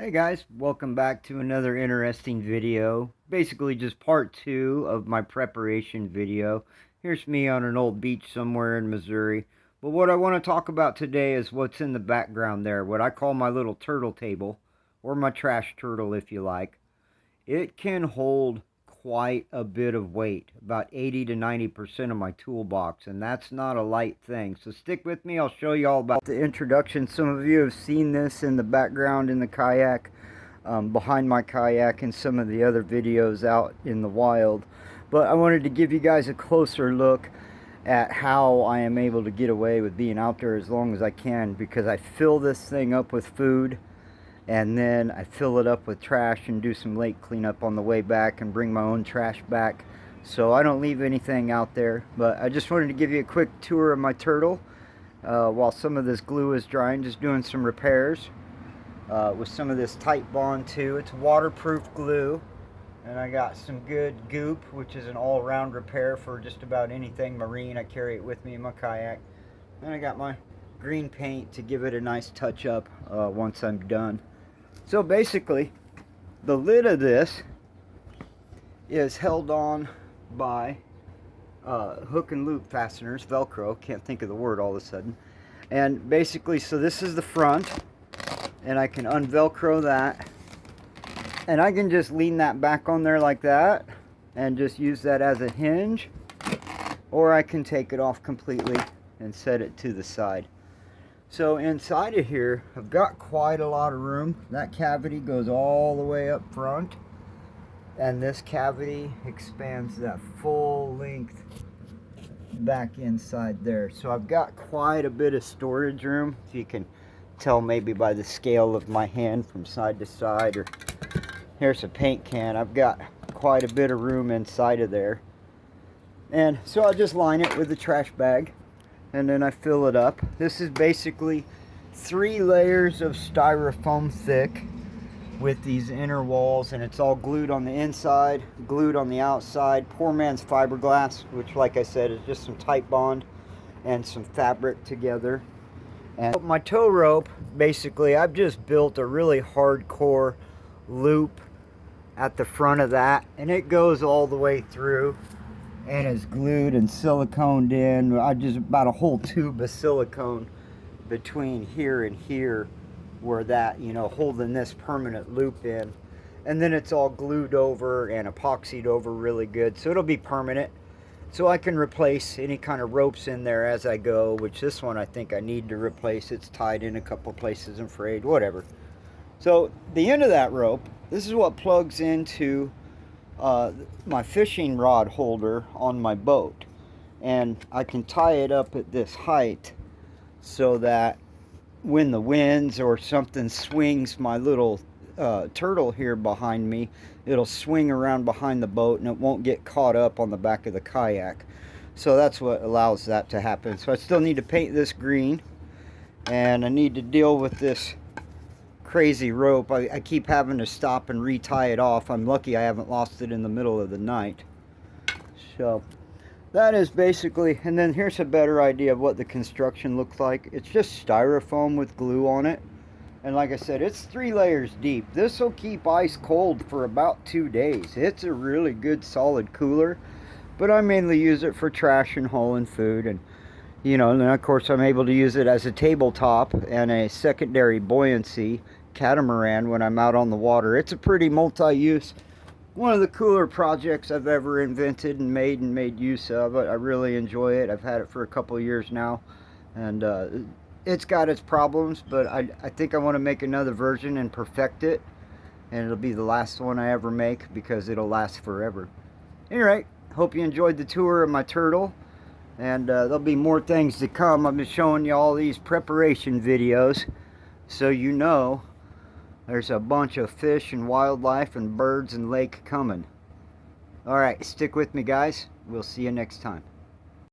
Hey guys, welcome back to another interesting video. Basically just part 2 of my preparation video. Here's me on an old beach somewhere in Missouri. But what I want to talk about today is what's in the background there, what I call my little turtle table, or my trash turtle if you like. It can hold quite a bit of weight, about 80 to 90% of my toolbox, and that's not a light thing. So stick with me, I'll show you all about the introduction. Some of you have seen this in the background in the kayak, behind my kayak, and some of the other videos out in the wild. But I wanted to give you guys a closer look at how I am able to get away with being out there as long as I can, because I fill this thing up with food, and then I fill it up with trash and do some lake cleanup on the way back and bring my own trash back, so I don't leave anything out there. But I just wanted to give you a quick tour of my turtle while some of this glue is drying, just doing some repairs with some of this tight bond too. It's waterproof glue, and I got some good goop, which is an all-around repair for just about anything marine. I carry it with me in my kayak. And I got my green paint to give it a nice touch up once I'm done. So basically, the lid of this is held on by hook and loop fasteners, Velcro, can't think of the word all of a sudden. And basically, so this is the front, and I can unvelcro that, and I can just lean that back on there like that, and just use that as a hinge, or I can take it off completely and set it to the side. So inside of here, I've got quite a lot of room. That cavity goes all the way up front, and this cavity expands that full length back inside there. So I've got quite a bit of storage room, if you can tell maybe by the scale of my hand from side to side. Or here's a paint can. I've got quite a bit of room inside of there. And so I'll just line it with the trash bag, and then I fill it up. This is basically 3 layers of styrofoam thick with these inner walls, and it's all glued on the inside, glued on the outside. Poor man's fiberglass, which, like I said, is just some tight bond and some fabric together. And my tow rope, basically, I've just built a really hardcore loop at the front of that, and it goes all the way through and is glued and siliconed in. I just about a whole tube of silicone between here and here, where that, you know, holding this permanent loop in, and then it's all glued over and epoxied over really good, so it'll be permanent. So I can replace any kind of ropes in there as I go, which this one I think I need to replace. It's tied in a couple places and frayed, whatever. So the end of that rope, this is what plugs into my fishing rod holder on my boat, and I can tie it up at this height so that when the winds or something swings my little turtle here behind me, it'll swing around behind the boat and it won't get caught up on the back of the kayak. So that's what allows that to happen. So I still need to paint this green, and I need to deal with this crazy rope. I keep having to stop and re-tie it off. I'm lucky I haven't lost it in the middle of the night. So that is basically, and then here's a better idea of what the construction looks like. It's just styrofoam with glue on it, and like I said, it's 3 layers deep. This will keep ice cold for about 2 days. It's a really good solid cooler, but I mainly use it for trash and hauling food, and you know, and then of course I'm able to use it as a tabletop and a secondary buoyancy catamaran when I'm out on the water. It's a pretty multi-use, one of the cooler projects I've ever invented and made use of. I really enjoy it. I've had it for a couple of years now, and it's got its problems, but I think I want to make another version and perfect it, and it'll be the last one I ever make because it'll last forever. Anyway, hope you enjoyed the tour of my turtle, and there'll be more things to come. I've been showing you all these preparation videos, so you know there's a bunch of fish and wildlife and birds and lake coming. Alright, stick with me guys. We'll see you next time.